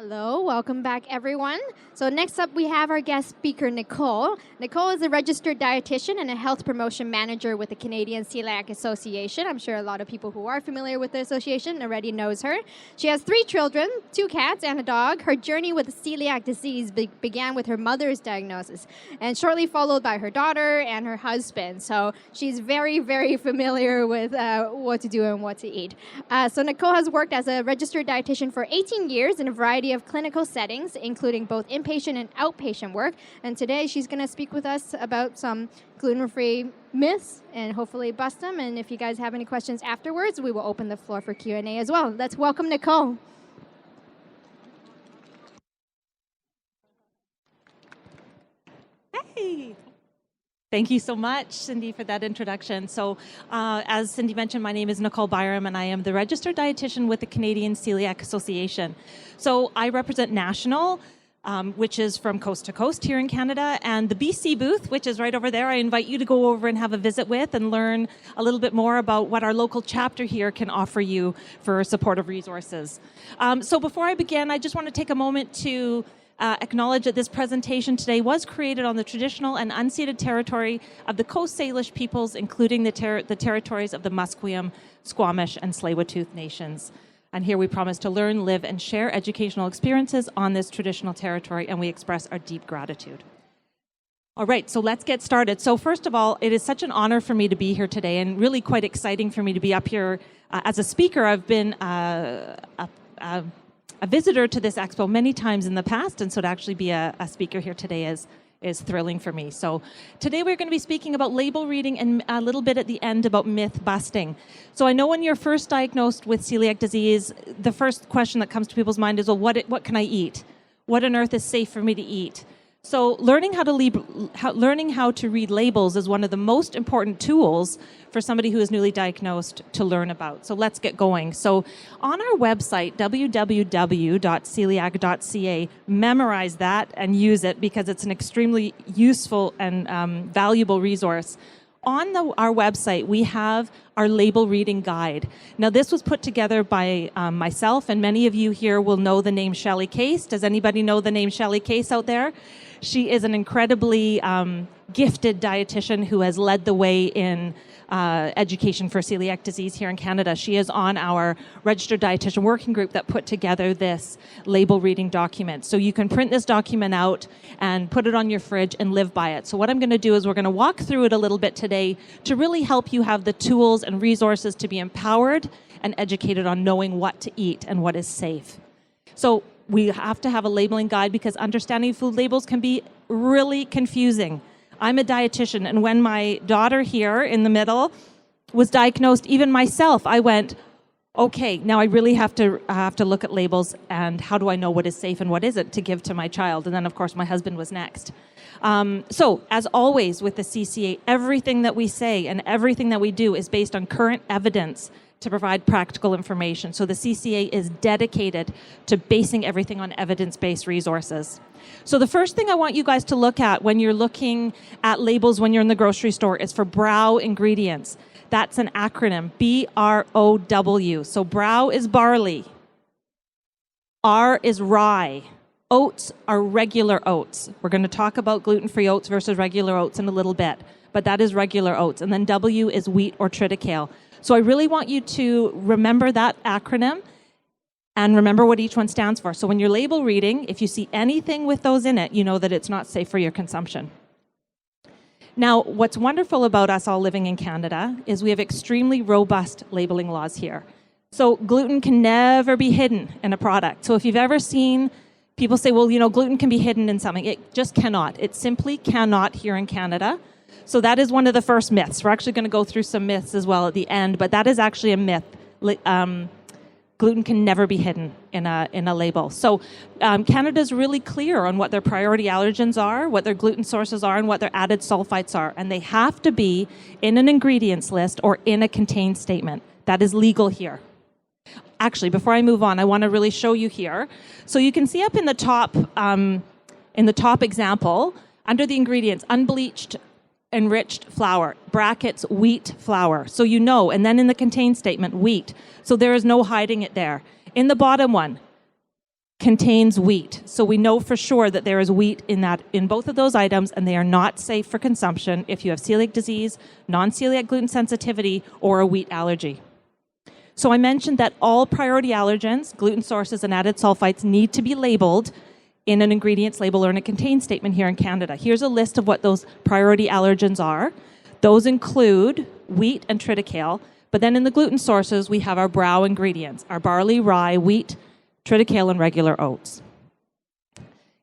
Hello, welcome back everyone. So next up we have our guest speaker, Nicole. Nicole is a registered dietitian and a health promotion manager with the Canadian Celiac Association. I'm sure a lot of people who are familiar with the association already knows her. She has 3 children, 2 cats and a dog. Her journey with celiac disease began with her mother's diagnosis and shortly followed by her daughter and her husband. So she's very, very familiar with what to do and what to eat. So Nicole has worked as a registered dietitian for 18 years in a variety of clinical settings, including both inpatient and outpatient work. And today she's going to speak with us about some gluten-free myths and hopefully bust them. And if you guys have any questions afterwards, we will open the floor for Q&A as well. Let's welcome Nicole. Hey. Thank you so much, Cindy, for that introduction. So as Cindy mentioned, my name is Nicole Byrom, and I am the registered dietitian with the Canadian Celiac Association. So I represent national, which is from coast to coast here in Canada, and the BC booth, which is right over there. I invite you to go over and have a visit with and learn a little bit more about what our local chapter here can offer you for supportive resources. So before I begin, I just want to take a moment to acknowledge that this presentation today was created on the traditional and unceded territory of the Coast Salish peoples, including the territories of the Musqueam, Squamish, and Tsleil-Waututh nations. And here we promise to learn, live, and share educational experiences on this traditional territory, and we express our deep gratitude. All right, so let's get started. So first of all, it is such an honor for me to be here today, and really quite exciting for me to be up here as a speaker. I've been a visitor to this expo many times in the past, and so to actually be a speaker here today is thrilling for me. So today we're going to be speaking about label reading and a little bit at the end about myth busting. So I know when you're first diagnosed with celiac disease, the first question that comes to people's mind is, well, what can I eat? What on earth is safe for me to eat? So learning how to read labels is one of the most important tools for somebody who is newly diagnosed to learn about. So let's get going. So on our website, www.celiac.ca, memorize that and use it because it's an extremely useful and valuable resource. On our website, we have our label reading guide. Now, this was put together by myself, and many of you here will know the name Shelley Case. Does anybody know the name Shelley Case out there? She is an incredibly gifted dietitian who has led the way in education for celiac disease here in Canada. She is on our registered dietitian working group that put together this label reading document. So you can print this document out and put it on your fridge and live by it. So what I'm going to do is we're going to walk through it a little bit today to really help you have the tools and resources to be empowered and educated on knowing what to eat and what is safe. So we have to have a labeling guide because understanding food labels can be really confusing. I'm a dietitian, and when my daughter here in the middle was diagnosed, even myself, I went, okay, now I really have to look at labels and how do I know what is safe and what isn't to give to my child? And then, of course, my husband was next. So, as always with the CCA, everything that we say and everything that we do is based on current evidence to provide practical information. So the CCA is dedicated to basing everything on evidence-based resources. So the first thing I want you guys to look at when you're looking at labels when you're in the grocery store is for brow ingredients. That's an acronym, BROW. So brow is barley. R is rye. Oats are regular oats. We're going to talk about gluten-free oats versus regular oats in a little bit, but that is regular oats. And then W is wheat or triticale. So I really want you to remember that acronym and remember what each one stands for. So when you're label reading, if you see anything with those in it, you know that it's not safe for your consumption. Now, what's wonderful about us all living in Canada is we have extremely robust labeling laws here. So gluten can never be hidden in a product. So if you've ever seen people say, well, gluten can be hidden in something, it just cannot. It simply cannot here in Canada. So that is one of the first myths. We're actually going to go through some myths as well at the end, but that is actually a myth. Gluten can never be hidden in a label. So Canada's really clear on what their priority allergens are, what their gluten sources are, and what their added sulfites are. And they have to be in an ingredients list or in a contained statement. That is legal here. Actually, before I move on, I want to really show you here. So you can see up in the top example, under the ingredients, unbleached enriched flour, brackets, wheat flour. So and then in the contained statement, wheat. So there is no hiding it there. In the bottom one, contains wheat. So we know for sure that there is wheat in both of those items, and they are not safe for consumption if you have celiac disease, non-celiac gluten sensitivity, or a wheat allergy. So I mentioned that all priority allergens, gluten sources, and added sulfites need to be labeled in an ingredients label or in a contain statement here in Canada. Here's a list of what those priority allergens are. Those include wheat and triticale, but then in the gluten sources, we have our brow ingredients, our barley, rye, wheat, triticale, and regular oats.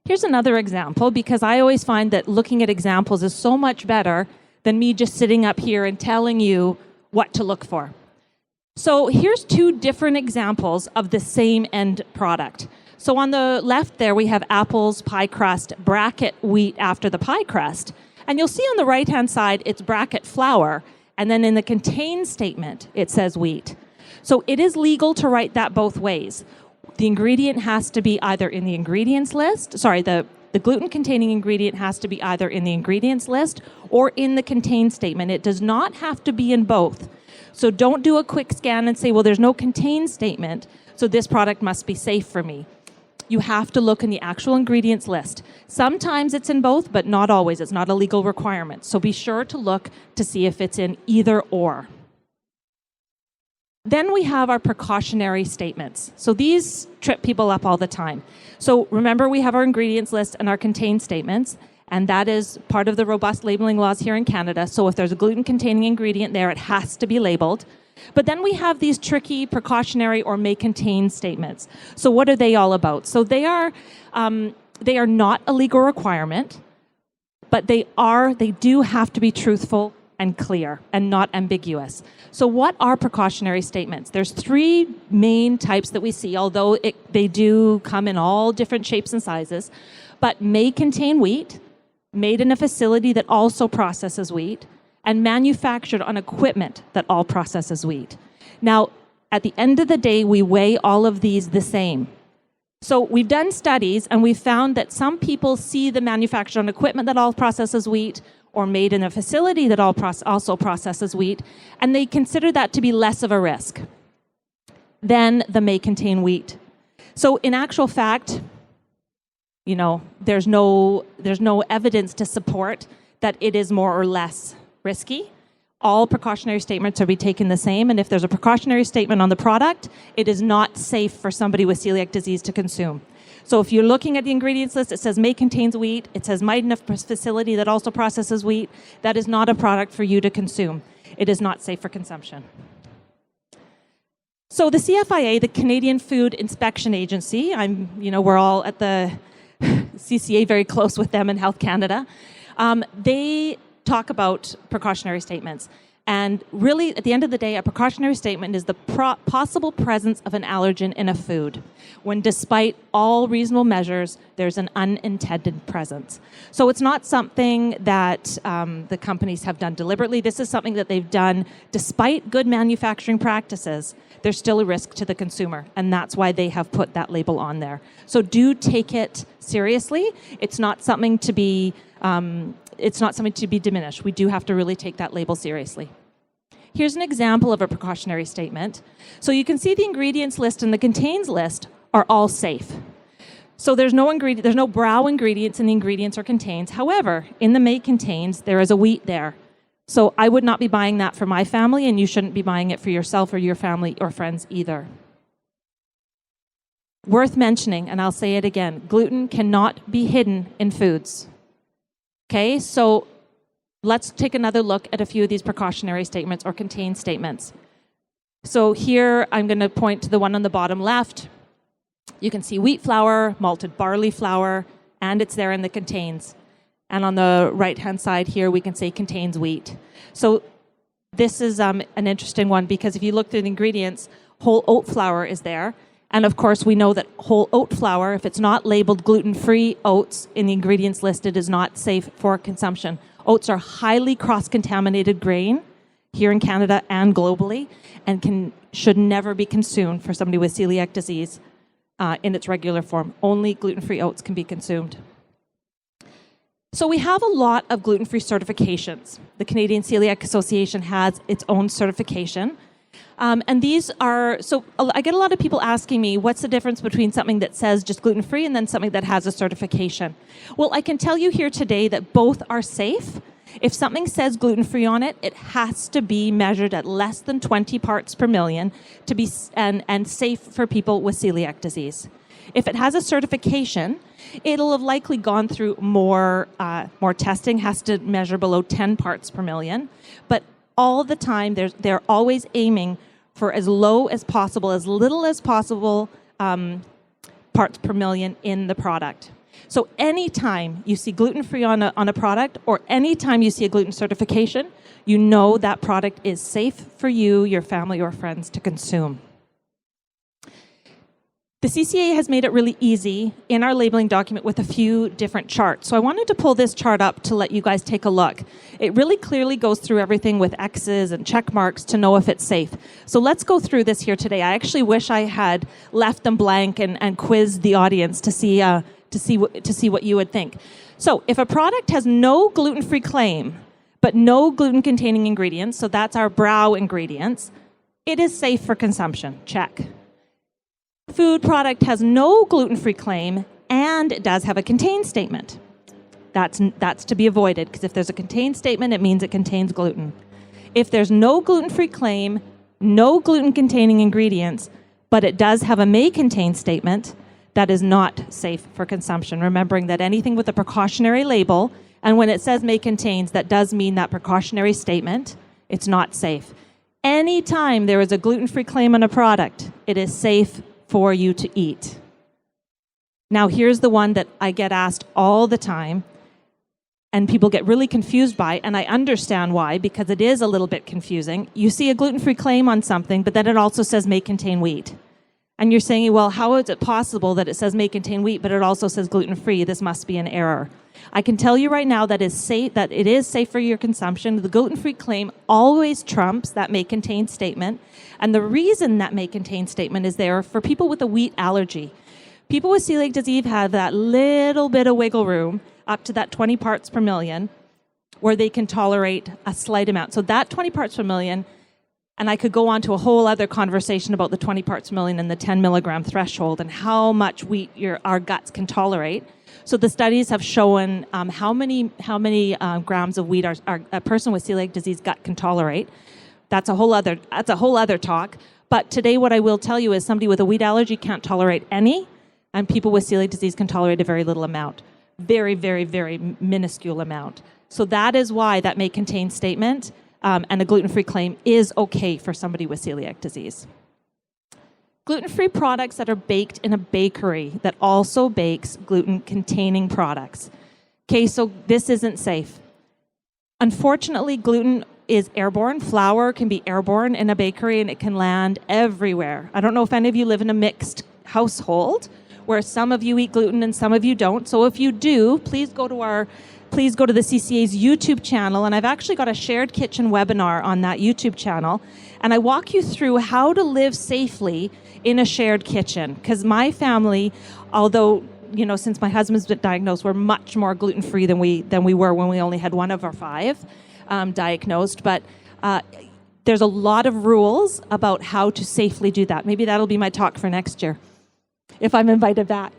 Here's another example, because I always find that looking at examples is so much better than me just sitting up here and telling you what to look for. So here's two different examples of the same end product. So on the left there, we have Apple's pie crust, bracket wheat after the pie crust. And you'll see on the right-hand side, it's bracket flour. And then in the contain statement, it says wheat. So it is legal to write that both ways. The ingredient has to be either in the ingredients list, the gluten-containing ingredient has to be either in the ingredients list or in the contain statement. It does not have to be in both. So don't do a quick scan and say, well, there's no contain statement, so this product must be safe for me. You have to look in the actual ingredients list. Sometimes it's in both, but not always. It's not a legal requirement. So be sure to look to see if it's in either or. Then we have our precautionary statements. So these trip people up all the time. So remember, we have our ingredients list and our contain statements, and that is part of the robust labeling laws here in Canada. So if there's a gluten-containing ingredient there, it has to be labeled. But then we have these tricky precautionary or may contain statements. So what are they all about? So they are not a legal requirement, but they do have to be truthful and clear and not ambiguous. So what are precautionary statements? There's three main types that we see, although they do come in all different shapes and sizes, but may contain wheat, made in a facility that also processes wheat, and manufactured on equipment that all processes wheat. Now, at the end of the day, we weigh all of these the same. So we've done studies, and we've found that some people see the manufactured on equipment that all processes wheat or made in a facility that also processes wheat, and they consider that to be less of a risk than the may contain wheat. So in actual fact, there's no evidence to support that it is more or less risky. All precautionary statements are to be taken the same, and if there's a precautionary statement on the product, it is not safe for somebody with celiac disease to consume. So if you're looking at the ingredients list, it says may contains wheat, it says made in a facility that also processes wheat, that is not a product for you to consume. It is not safe for consumption. So the CFIA, the Canadian Food Inspection Agency, we're all at the CCA very close with them in Health Canada. They talk about precautionary statements. And really, at the end of the day, a precautionary statement is the possible presence of an allergen in a food, when despite all reasonable measures, there's an unintended presence. So it's not something that the companies have done deliberately. This is something that they've done despite good manufacturing practices. There's still a risk to the consumer, and that's why they have put that label on there. So do take it seriously. It's not something to be diminished. We do have to really take that label seriously. Here's an example of a precautionary statement. So you can see the ingredients list and the contains list are all safe. So there's no brow ingredients in the ingredients or contains. However, in the may contains, there is a wheat there. So I would not be buying that for my family, and you shouldn't be buying it for yourself or your family or friends either. Worth mentioning, and I'll say it again, gluten cannot be hidden in foods. Okay, so let's take another look at a few of these precautionary statements or contain statements. So here I'm going to point to the one on the bottom left. You can see wheat flour, malted barley flour, and it's there in the contains. And on the right-hand side here, we can say contains wheat. So this is an interesting one, because if you look through the ingredients, whole oat flour is there. And of course, we know that whole oat flour, if it's not labeled gluten-free oats in the ingredients list, it is not safe for consumption. Oats are highly cross-contaminated grain here in Canada and globally, and should never be consumed for somebody with celiac disease in its regular form. Only gluten-free oats can be consumed. So we have a lot of gluten-free certifications. The Canadian Celiac Association has its own certification, And these are, so I get a lot of people asking me, what's the difference between something that says just gluten-free and then something that has a certification? Well, I can tell you here today that both are safe. If something says gluten-free on it, it has to be measured at less than 20 parts per million to be and safe for people with celiac disease. If it has a certification, it'll have likely gone through more testing, has to measure below 10 parts per million. But all the time, they're always aiming for as low as possible, as little as possible parts per million in the product. So anytime you see gluten-free on a product, or anytime you see a gluten certification, you know that product is safe for you, your family, or friends to consume. The CCA has made it really easy in our labeling document with a few different charts. So I wanted to pull this chart up to let you guys take a look. It really clearly goes through everything with X's and check marks to know if it's safe. So let's go through this here today. I actually wish I had left them blank and quizzed the audience to see what you would think. So if a product has no gluten-free claim, but no gluten-containing ingredients, so that's our brow ingredients, it is safe for consumption. Check. Food product has no gluten-free claim, and it does have a contain statement. That's to be avoided, because if there's a contain statement, it means it contains gluten. If there's no gluten-free claim, no gluten-containing ingredients, but it does have a may contain statement, that is not safe for consumption. Remembering that anything with a precautionary label, and when it says may contains, that does mean that precautionary statement, it's not safe. Anytime there is a gluten-free claim on a product, it is safe for you to eat. Now, here's the one that I get asked all the time, and people get really confused by, and I understand why, because it is a little bit confusing. You see a gluten-free claim on something, but then it also says may contain wheat. And you're saying, well, how is it possible that it says may contain wheat, but it also says gluten-free? This must be an error. I can tell you right now that it is safe for your consumption. The gluten-free claim always trumps that may contain statement. And the reason that may contain statement is there for people with a wheat allergy. People with celiac disease have that little bit of wiggle room up to that 20 parts per million where they can tolerate a slight amount. So that 20 parts per million, and I could go on to a whole other conversation about the 20 parts per million and the 10 milligram threshold and how much wheat our guts can tolerate. So the studies have shown how many grams of wheat a person with celiac disease gut can tolerate. That's a whole other talk. But today what I will tell you is somebody with a wheat allergy can't tolerate any, and people with celiac disease can tolerate a very little amount. Very, very, very minuscule amount. So that is why that may contain statement and a gluten-free claim is okay for somebody with celiac disease. Gluten-free products that are baked in a bakery that also bakes gluten-containing products. Okay, so this isn't safe. Unfortunately, gluten is airborne. Flour can be airborne in a bakery and it can land everywhere. I don't know if any of you live in a mixed household where some of you eat gluten and some of you don't. So if you do, please go to the CCA's YouTube channel, and I've actually got a shared kitchen webinar on that YouTube channel, and I walk you through how to live safely in a shared kitchen. Because my family, although since my husband's been diagnosed, we're much more gluten-free than we were when we only had one of our 5 diagnosed. But there's a lot of rules about how to safely do that. Maybe that'll be my talk for next year, if I'm invited back.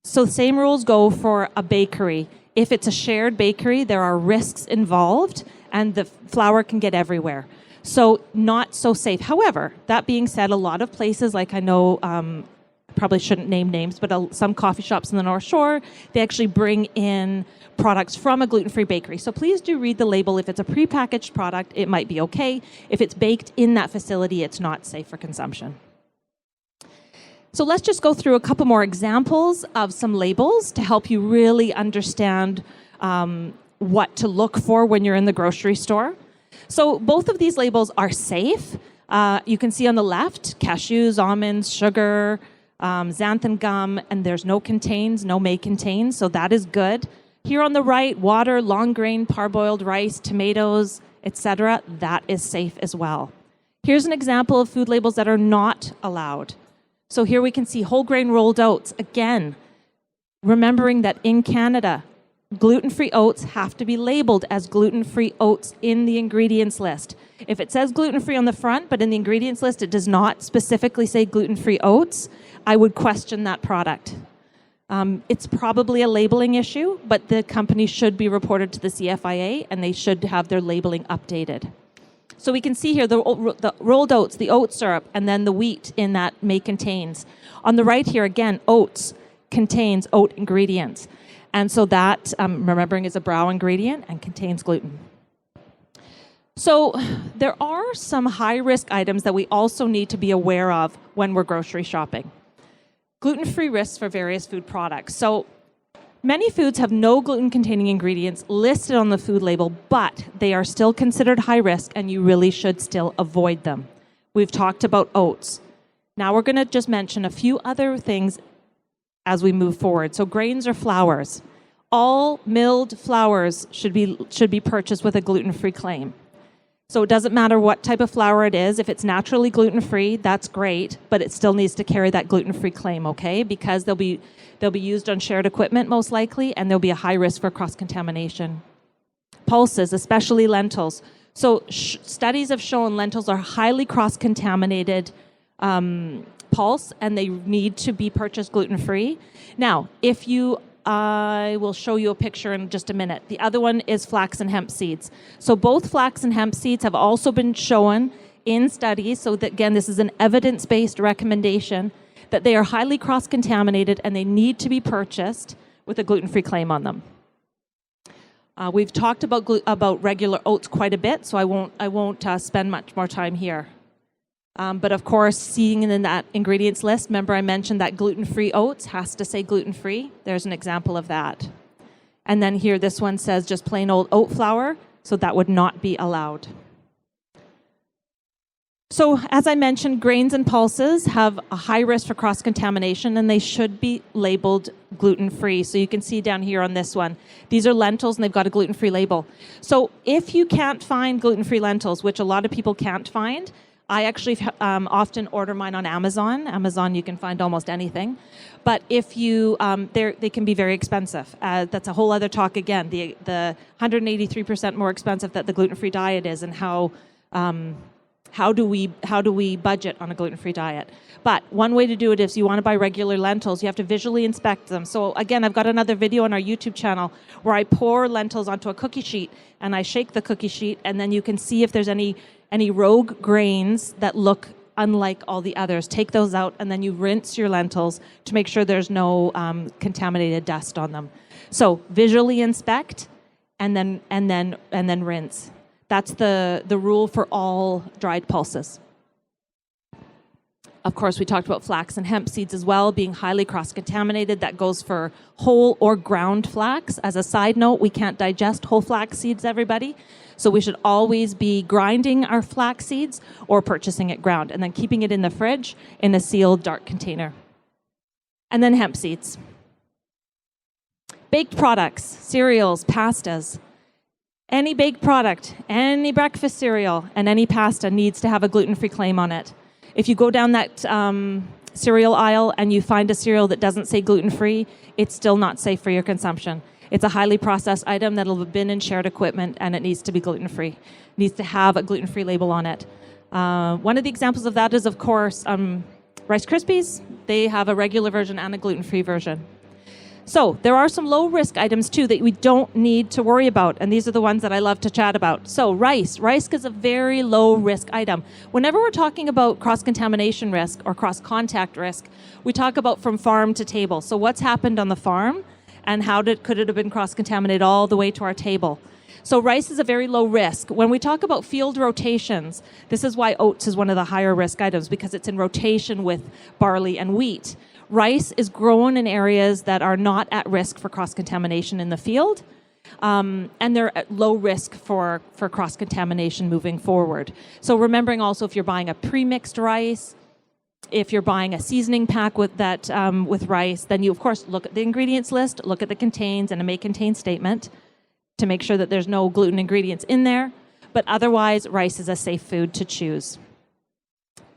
So the same rules go for a bakery. If it's a shared bakery, there are risks involved, and the flour can get everywhere. So not so safe. However, that being said, a lot of places, like I know, probably shouldn't name names, but some coffee shops in the North Shore, they actually bring in products from a gluten-free bakery. So please do read the label. If it's a prepackaged product, it might be okay. If it's baked in that facility, it's not safe for consumption. So let's just go through a couple more examples of some labels to help you really understand what to look for when you're in the grocery store. So both of these labels are safe. You can see on the left, cashews, almonds, sugar, xanthan gum, and there's no contains, no may contain, so that is good. Here on the right, water, long grain, parboiled rice, tomatoes, etc., that is safe as well. Here's an example of food labels that are not allowed. So here we can see whole grain rolled oats. Again, remembering that in Canada, gluten-free oats have to be labeled as gluten-free oats in the ingredients list. If it says gluten-free on the front, but in the ingredients list it does not specifically say gluten-free oats, I would question that product. It's probably a labeling issue, but the company should be reported to the CFIA and they should have their labeling updated. So we can see here the rolled oats, the oat syrup, and then the wheat in that may contains. On the right here, again, oats contains oat ingredients. And so that, remembering, is a brow ingredient and contains gluten. So there are some high-risk items that we also need to be aware of when we're grocery shopping. Gluten-free risks for various food products. So many foods have no gluten-containing ingredients listed on the food label, but they are still considered high risk and you really should still avoid them. We've talked about oats. Now we're going to just mention a few other things as we move forward. So grains or flours. All milled flours should be purchased with a gluten-free claim. So it doesn't matter what type of flour it is. If it's naturally gluten-free, that's great, but it still needs to carry that gluten-free claim, okay? Because they'll be used on shared equipment most likely, and there'll be a high risk for cross-contamination. Pulses, especially lentils. So studies have shown lentils are highly cross-contaminated pulse, and they need to be purchased gluten-free. Now, I will show you a picture in just a minute. The other one is flax and hemp seeds. So both flax and hemp seeds have also been shown in studies, so that, again, this is an evidence-based recommendation, that they are highly cross-contaminated and they need to be purchased with a gluten-free claim on them. We've talked about regular oats quite a bit, so I won't spend much more time here. But of course, seeing in that ingredients list, remember I mentioned that gluten-free oats has to say gluten-free. There's an example of that. And then here, this one says just plain old oat flour, so that would not be allowed. So as I mentioned, grains and pulses have a high risk for cross-contamination, and they should be labeled gluten-free. So you can see down here on this one, these are lentils and they've got a gluten-free label. So if you can't find gluten-free lentils, which a lot of people can't find, I actually often order mine on Amazon. Amazon, you can find almost anything. But if you, they can be very expensive. That's a whole other talk again. The 183% more expensive that the gluten-free diet is, and how do we budget on a gluten-free diet? But one way to do it is, you want to buy regular lentils, you have to visually inspect them. So again, I've got another video on our YouTube channel where I pour lentils onto a cookie sheet and I shake the cookie sheet, and then you can see if there's any rogue grains that look unlike all the others. Take those out, and then you rinse your lentils to make sure there's no contaminated dust on them. So visually inspect and then rinse. That's the rule for all dried pulses. Of course, we talked about flax and hemp seeds as well, being highly cross-contaminated. That goes for whole or ground flax. As a side note, we can't digest whole flax seeds, everybody. So we should always be grinding our flax seeds or purchasing it ground, and then keeping it in the fridge in a sealed, dark container. And then hemp seeds. Baked products, cereals, pastas. Any baked product, any breakfast cereal, and any pasta needs to have a gluten-free claim on it. If you go down that cereal aisle and you find a cereal that doesn't say gluten-free, it's still not safe for your consumption. It's a highly processed item that'll have been in shared equipment, and it needs to be gluten-free. It needs to have a gluten-free label on it. One of the examples of that is, of course, Rice Krispies. They have a regular version and a gluten-free version. So there are some low-risk items, too, that we don't need to worry about, and these are the ones that I love to chat about. So rice is a very low-risk item. Whenever we're talking about cross-contamination risk or cross-contact risk, we talk about from farm to table. So what's happened on the farm, and could it have been cross-contaminated all the way to our table? So rice is a very low risk. When we talk about field rotations, this is why oats is one of the higher risk items, because it's in rotation with barley and wheat. Rice is grown in areas that are not at risk for cross-contamination in the field, and they're at low risk for cross-contamination moving forward. So remembering also, if you're buying a pre-mixed rice, if you're buying a seasoning pack with rice, then you, of course, look at the ingredients list, look at the contains and a may contain statement to make sure that there's no gluten ingredients in there. But otherwise, rice is a safe food to choose.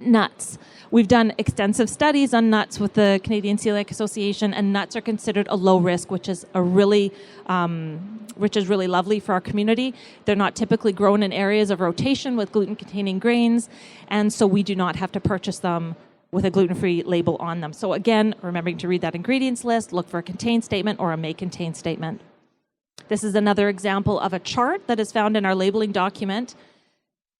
Nuts. We've done extensive studies on nuts with the Canadian Celiac Association, and nuts are considered a low risk, which is really lovely for our community. They're not typically grown in areas of rotation with gluten-containing grains, and so we do not have to purchase them with a gluten-free label on them. So again, remembering to read that ingredients list, look for a contain statement or a may contain statement. This is another example of a chart that is found in our labeling document.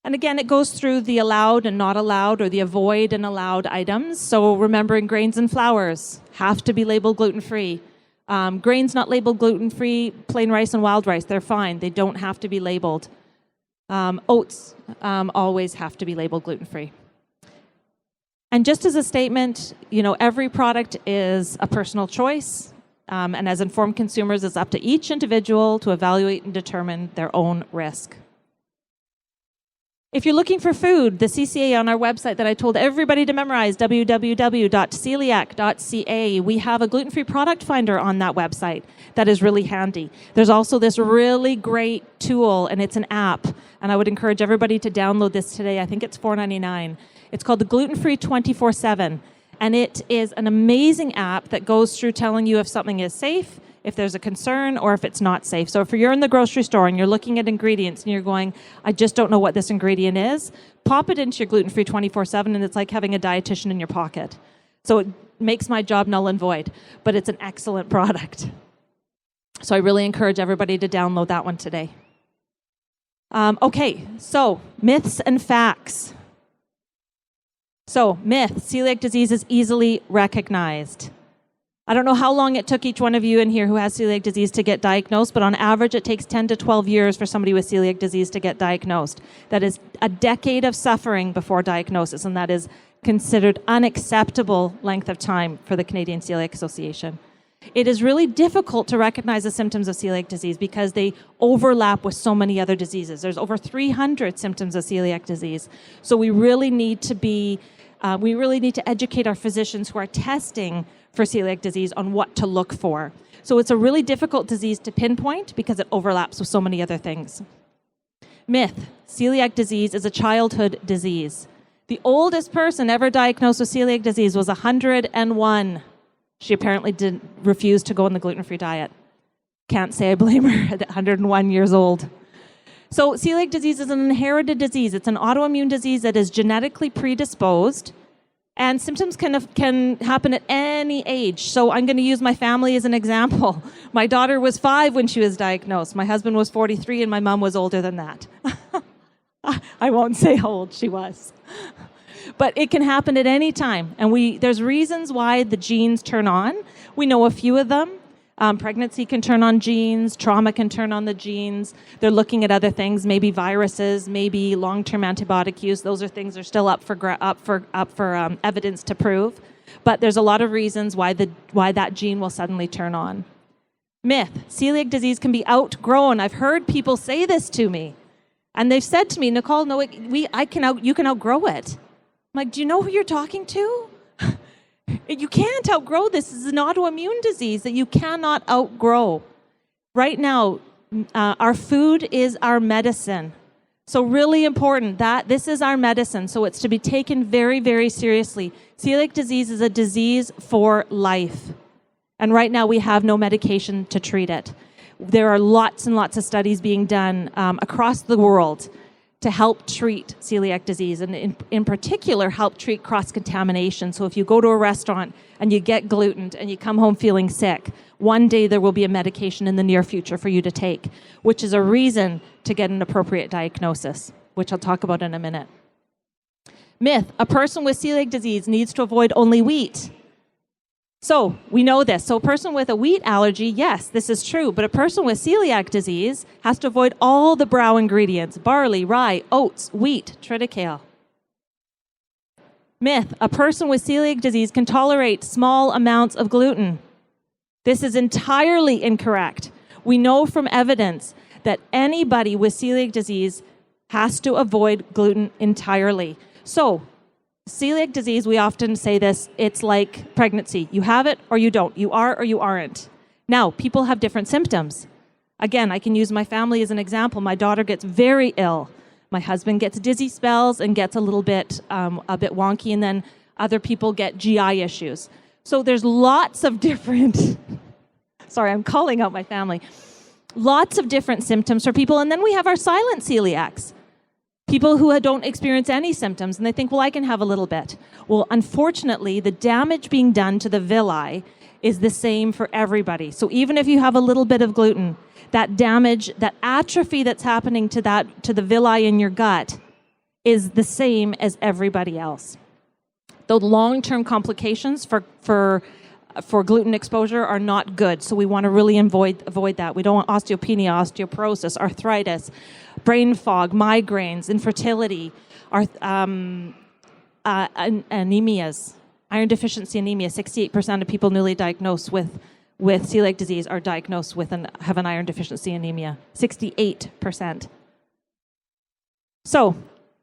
And again, it goes through the allowed and not allowed, or the avoid and allowed items. So remembering grains and flours have to be labeled gluten-free. Grains not labeled gluten-free, plain rice and wild rice, they're fine. They don't have to be labeled. Oats always have to be labeled gluten-free. And just as a statement, every product is a personal choice. And as informed consumers, it's up to each individual to evaluate and determine their own risk. If you're looking for food, the CCA on our website that I told everybody to memorize, www.celiac.ca, we have a gluten-free product finder on that website that is really handy. There's also this really great tool, and it's an app, and I would encourage everybody to download this today. I think it's $4.99. It's called the Gluten-Free 24/7, and it is an amazing app that goes through telling you if something is safe, if there's a concern, or if it's not safe. So if you're in the grocery store and you're looking at ingredients and you're going, I just don't know what this ingredient is, pop it into your Gluten-Free 24/7, and it's like having a dietitian in your pocket. So it makes my job null and void, but it's an excellent product. So I really encourage everybody to download that one today. Okay, so myths and facts. So myth, celiac disease is easily recognized. I don't know how long it took each one of you in here who has celiac disease to get diagnosed, but on average it takes 10 to 12 years for somebody with celiac disease to get diagnosed. That is a decade of suffering before diagnosis, and that is considered unacceptable length of time for the Canadian Celiac Association. It is really difficult to recognize the symptoms of celiac disease because they overlap with so many other diseases. There's over 300 symptoms of celiac disease. So we really need to educate our physicians who are testing for celiac disease on what to look for. So it's a really difficult disease to pinpoint because it overlaps with so many other things. Myth, celiac disease is a childhood disease. The oldest person ever diagnosed with celiac disease was 101. She apparently refused to go on the gluten-free diet. Can't say I blame her at 101 years old. So celiac disease is an inherited disease. It's an autoimmune disease that is genetically predisposed, and symptoms can happen at any age. So I'm going to use my family as an example. My daughter was 5 when she was diagnosed. My husband was 43, and my mom was older than that. I won't say how old she was. But it can happen at any time. And there's reasons why the genes turn on. We know a few of them. Pregnancy can turn on genes. Trauma can turn on the genes. They're looking at other things, maybe viruses, maybe long-term antibiotic use. Those are things that are still up for evidence to prove. But there's a lot of reasons why that gene will suddenly turn on. Myth: celiac disease can be outgrown. I've heard people say this to me, and they've said to me, Nicole, no, you can outgrow it. I'm like, do you know who you're talking to? You can't outgrow this. This is an autoimmune disease that you cannot outgrow. Right now, our food is our medicine. So really important that this is our medicine. So it's to be taken very, very seriously. Celiac disease is a disease for life. And right now we have no medication to treat it. There are lots and lots of studies being done across the world to help treat celiac disease, and in particular help treat cross-contamination. So if you go to a restaurant and you get gluten and you come home feeling sick, one day there will be a medication in the near future for you to take, which is a reason to get an appropriate diagnosis, which I'll talk about in a minute. Myth: a person with celiac disease needs to avoid only wheat. So we know this. So a person with a wheat allergy, yes, this is true. But a person with celiac disease has to avoid all the brow ingredients: barley, rye, oats, wheat, triticale. Myth: a person with celiac disease can tolerate small amounts of gluten. This is entirely incorrect. We know from evidence that anybody with celiac disease has to avoid gluten entirely. So celiac disease, we often say this, it's like pregnancy. You have it or you don't. You are or you aren't. Now, people have different symptoms. Again, I can use my family as an example. My daughter gets very ill. My husband gets dizzy spells and gets a bit wonky, and then other people get GI issues. So there's lots of different, sorry, I'm calling out my family. Lots of different symptoms for people. And then we have our silent celiacs. People who don't experience any symptoms, and they think, well, I can have a little bit. Well, unfortunately, the damage being done to the villi is the same for everybody. So even if you have a little bit of gluten, that damage, that atrophy that's happening to the villi in your gut is the same as everybody else. The long-term complications for gluten exposure are not good, so we want to really avoid that. We don't want osteopenia, osteoporosis, arthritis, brain fog, migraines, infertility, anemias, iron deficiency anemia. 68% of people newly diagnosed with celiac disease are diagnosed have an iron deficiency anemia. 68%. So,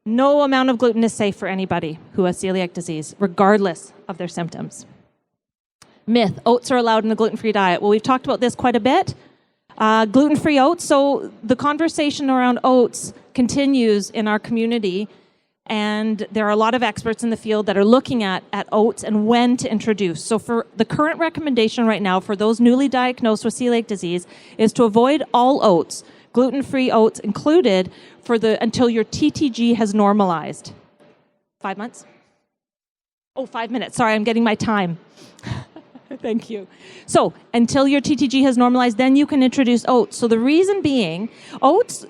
no amount of gluten is safe for anybody who has celiac disease, regardless of their symptoms. Myth, oats are allowed in a gluten-free diet. Well, we've talked about this quite a bit. Gluten-free oats, so the conversation around oats continues in our community, and there are a lot of experts in the field that are looking at oats and when to introduce. So for the current recommendation right now for those newly diagnosed with celiac disease is to avoid all oats, gluten-free oats included, until your TTG has normalized. 5 months? Oh, 5 minutes. Sorry, I'm getting my time. Thank you. So until your TTG has normalized, then you can introduce oats. So the reason being, oats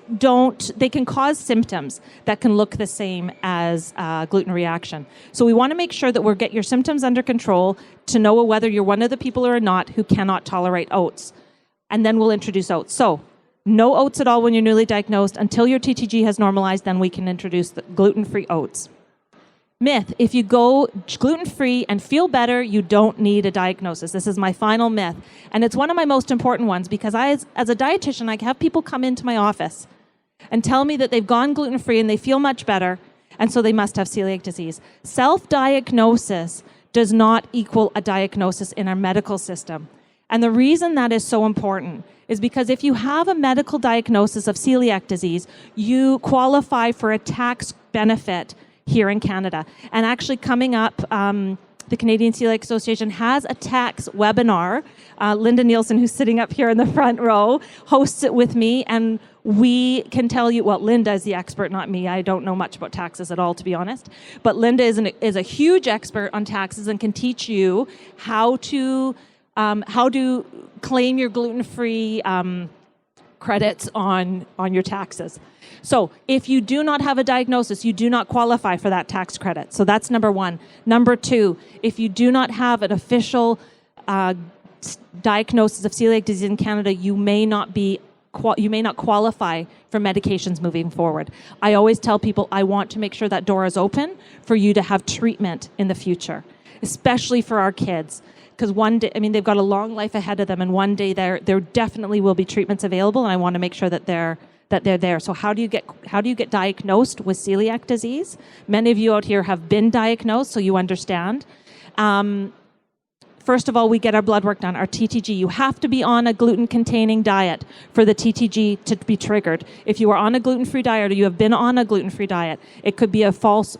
they can cause symptoms that can look the same as gluten reaction. So we want to make sure that we'll get your symptoms under control to know whether you're one of the people or not who cannot tolerate oats. And then we'll introduce oats. So no oats at all when you're newly diagnosed. Until your TTG has normalized, then we can introduce the gluten-free oats. Myth, if you go gluten-free and feel better, you don't need a diagnosis. This is my final myth. And it's one of my most important ones because as a dietitian, I have people come into my office and tell me that they've gone gluten-free and they feel much better, and so they must have celiac disease. Self-diagnosis does not equal a diagnosis in our medical system. And the reason that is so important is because if you have a medical diagnosis of celiac disease, you qualify for a tax benefit here in Canada. And actually coming up, the Canadian Celiac Association has a tax webinar. Linda Nielsen, who's sitting up here in the front row, hosts it with me, and we can tell you, well, Linda is the expert, not me. I don't know much about taxes at all, to be honest. But Linda is a huge expert on taxes and can teach you how to claim your gluten-free credits on your taxes. So if you do not have a diagnosis, you do not qualify for that tax credit. So that's number one. Number two, if you do not have an official diagnosis of celiac disease in Canada, you may not qualify for medications moving forward. I always tell people I want to make sure that door is open for you to have treatment in the future, especially for our kids. Because one day, they've got a long life ahead of them, and one day there definitely will be treatments available, and I want to make sure that they're there. So how do you get diagnosed with celiac disease? Many of you out here have been diagnosed, so you understand. First of all, we get our blood work done, our TTG. You have to be on a gluten-containing diet for the TTG to be triggered. If you are on a gluten-free diet or you have been on a gluten-free diet, it could be a false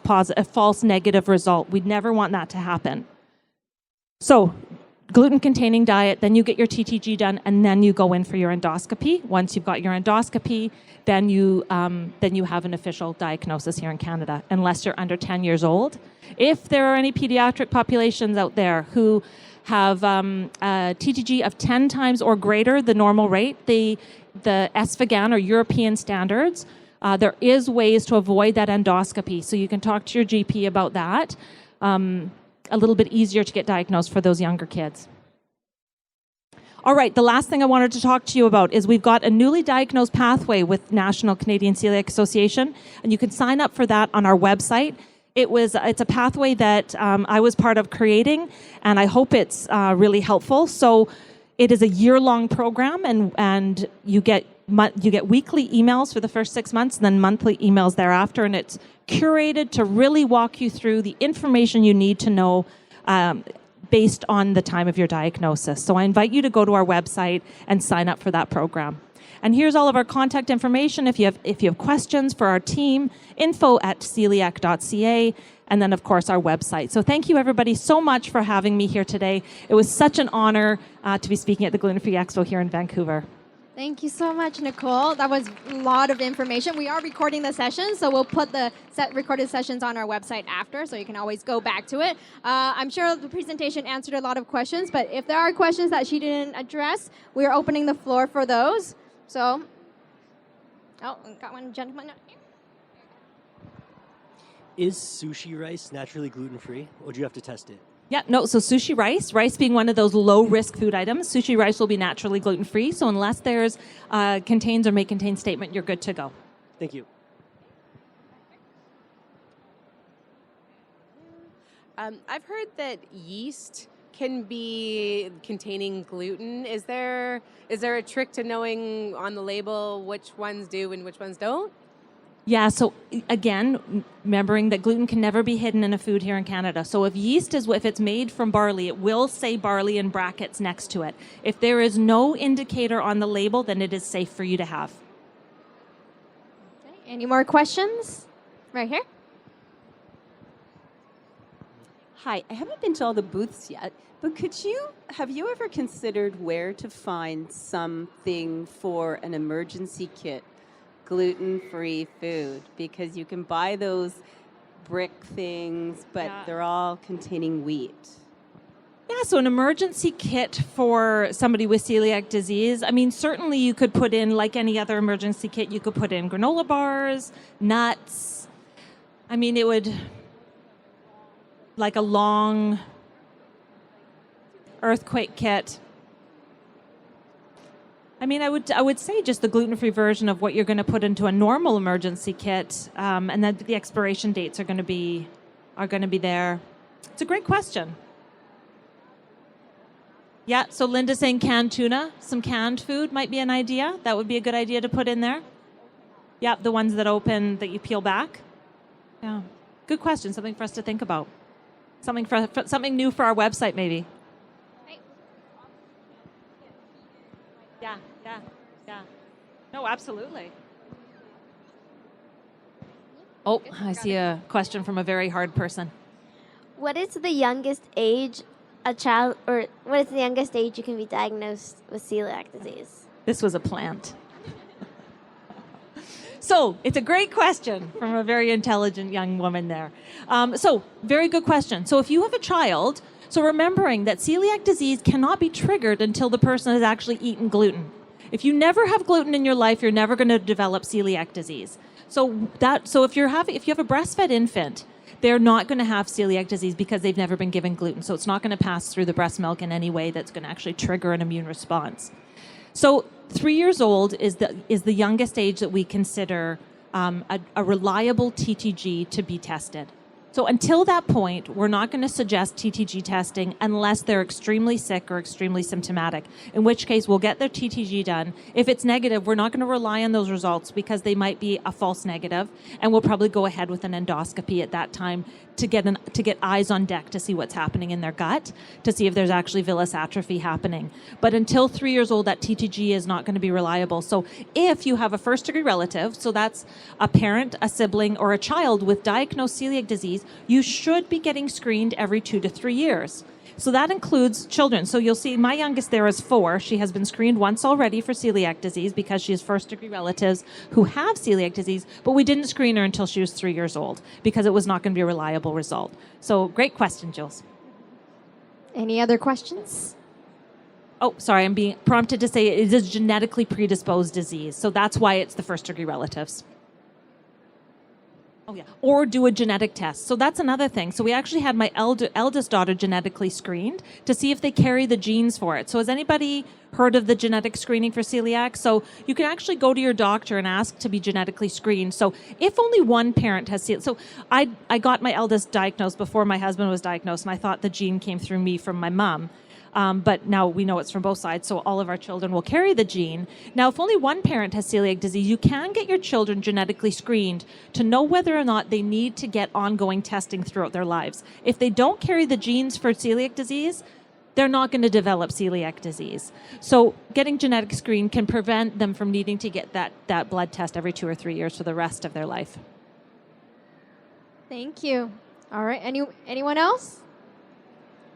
negative result. We'd never want that to happen. So, gluten-containing diet, then you get your TTG done, and then you go in for your endoscopy. Once you've got your endoscopy, then you have an official diagnosis here in Canada, unless you're under 10 years old. If there are any pediatric populations out there who have a TTG of 10 times or greater the normal rate, the SFGAN or European standards, there is ways to avoid that endoscopy. So you can talk to your GP about that. A little bit easier to get diagnosed for those younger kids. All right, the last thing I wanted to talk to you about is we've got a newly diagnosed pathway with National Canadian Celiac Association, and you can sign up for that on our website. It's a pathway that I was part of creating, and I hope it's really helpful. So it is a year-long program, and you get weekly emails for the first 6 months and then monthly emails thereafter, and it's curated to really walk you through the information you need to know based on the time of your diagnosis. So I invite you to go to our website and sign up for that program. And here's all of our contact information if you have questions for our team, info@celiac.ca, and then, of course, our website. So thank you, everybody, so much for having me here today. It was such an honor to be speaking at the Gluten Free Expo here in Vancouver. Thank you so much, Nicole. That was a lot of information. We are recording the session, so we'll put the recorded sessions on our website after, so you can always go back to it. I'm sure the presentation answered a lot of questions, but if there are questions that she didn't address, we are opening the floor for those. So, got one gentleman. Is sushi rice naturally gluten-free, or do you have to test it? Yeah, no, so sushi rice being one of those low-risk food items, sushi rice will be naturally gluten-free, so unless there's contains or may contain statement, you're good to go. Thank you. I've heard that yeast can be containing gluten. Is there a trick to knowing on the label which ones do and which ones don't? Yeah, so again, remembering that gluten can never be hidden in a food here in Canada. So if it's made from barley, it will say barley in brackets next to it. If there is no indicator on the label, then it is safe for you to have. Okay. Any more questions? Right here. Hi, I haven't been to all the booths yet, but have you ever considered where to find something for an emergency kit? Gluten-free food, because you can buy those brick things, but they're all containing wheat. Yeah, so an emergency kit for somebody with celiac disease, I mean, certainly you could put in, like any other emergency kit, you could put in granola bars, nuts. I mean, it would, like a long earthquake kit. I mean, I would say just the gluten-free version of what you're going to put into a normal emergency kit, and then the expiration dates are going to be there. It's a great question. Yeah, so Linda's saying canned tuna, some canned food might be an idea. That would be a good idea to put in there. Yeah, the ones that open that you peel back. Yeah, good question. Something for us to think about. Something new for our website, maybe. Yeah. No, absolutely. Oh, I see a question from a very hard person. What is the youngest age you can be diagnosed with celiac disease? This was a plant. So it's a great question from a very intelligent young woman there. So very good question. So if you have a child, so remembering that celiac disease cannot be triggered until the person has actually eaten gluten. If you never have gluten in your life, you're never going to develop celiac disease. So if you have a breastfed infant, they're not going to have celiac disease because they've never been given gluten. So it's not going to pass through the breast milk in any way that's going to actually trigger an immune response. So 3 years old is the youngest age that we consider a reliable TTG to be tested. So until that point, we're not going to suggest TTG testing unless they're extremely sick or extremely symptomatic, in which case we'll get their TTG done. If it's negative, we're not going to rely on those results because they might be a false negative, and we'll probably go ahead with an endoscopy at that time to get eyes on deck to see what's happening in their gut, to see if there's actually villus atrophy happening. But until 3 years old, that TTG is not going to be reliable. So if you have a first-degree relative, so that's a parent, a sibling, or a child with diagnosed celiac disease, you should be getting screened every 2 to 3 years. So that includes children. So you'll see my youngest there is 4. She has been screened once already for celiac disease because she has first-degree relatives who have celiac disease, but we didn't screen her until she was 3 years old because it was not going to be a reliable result. So great question, Jules. Any other questions? Oh, sorry, I'm being prompted to say it is a genetically predisposed disease. So that's why it's the first-degree relatives. Oh, yeah. Or do a genetic test. So that's another thing. So we actually had my eldest daughter genetically screened to see if they carry the genes for it. So has anybody heard of the genetic screening for celiac? So you can actually go to your doctor and ask to be genetically screened. So if only one parent has celiac. So I got my eldest diagnosed before my husband was diagnosed, and I thought the gene came through me from my mom. But now we know it's from both sides, so all of our children will carry the gene. Now, if only one parent has celiac disease, you can get your children genetically screened to know whether or not they need to get ongoing testing throughout their lives. If they don't carry the genes for celiac disease, they're not going to develop celiac disease. So getting genetic screen can prevent them from needing to get that blood test every 2 or 3 years for the rest of their life. Thank you. All right. Anyone else?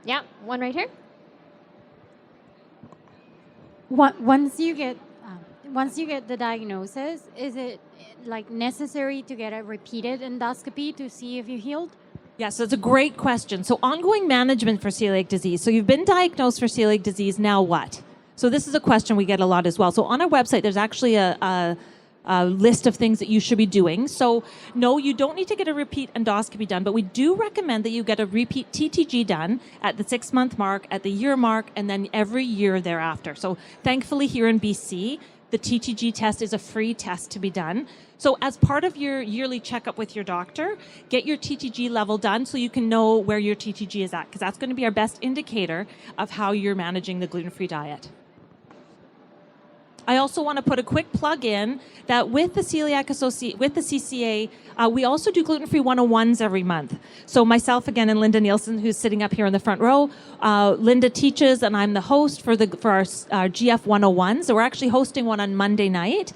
Yeah, one right here. Once you get the diagnosis, is it like necessary to get a repeated endoscopy to see if you healed? Yes, that's a great question. So ongoing management for celiac disease. So you've been diagnosed for celiac disease, now what? So this is a question we get a lot as well. So on our website, there's actually a list of things that you should be doing. So no, you don't need to get a repeat endoscopy done, but we do recommend that you get a repeat TTG done at the 6-month mark, at the year mark, and then every year thereafter. So thankfully here in BC, the TTG test is a free test to be done. So as part of your yearly checkup with your doctor, get your TTG level done so you can know where your TTG is at, because that's going to be our best indicator of how you're managing the gluten-free diet. I also want to put a quick plug in that with the with the CCA, we also do gluten-free 101s every month. So myself again and Linda Nielsen, who's sitting up here in the front row, Linda teaches and I'm the host for our GF 101s. So we're actually hosting one on Monday night,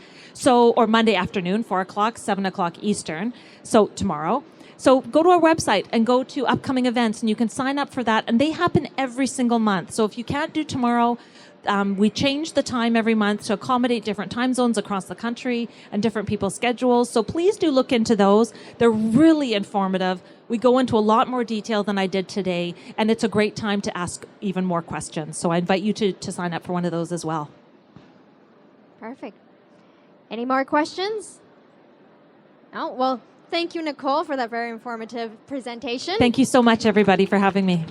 or Monday afternoon, 4 o'clock, 7 o'clock Eastern. So tomorrow. So go to our website and go to upcoming events and you can sign up for that. And they happen every single month. So if you can't do tomorrow, we change the time every month to accommodate different time zones across the country and different people's schedules. So please do look into those. They're really informative. We go into a lot more detail than I did today, and it's a great time to ask even more questions. So I invite you to sign up for one of those as well. Perfect. Any more questions? No? Well, thank you, Nicole, for that very informative presentation. Thank you so much, everybody, for having me.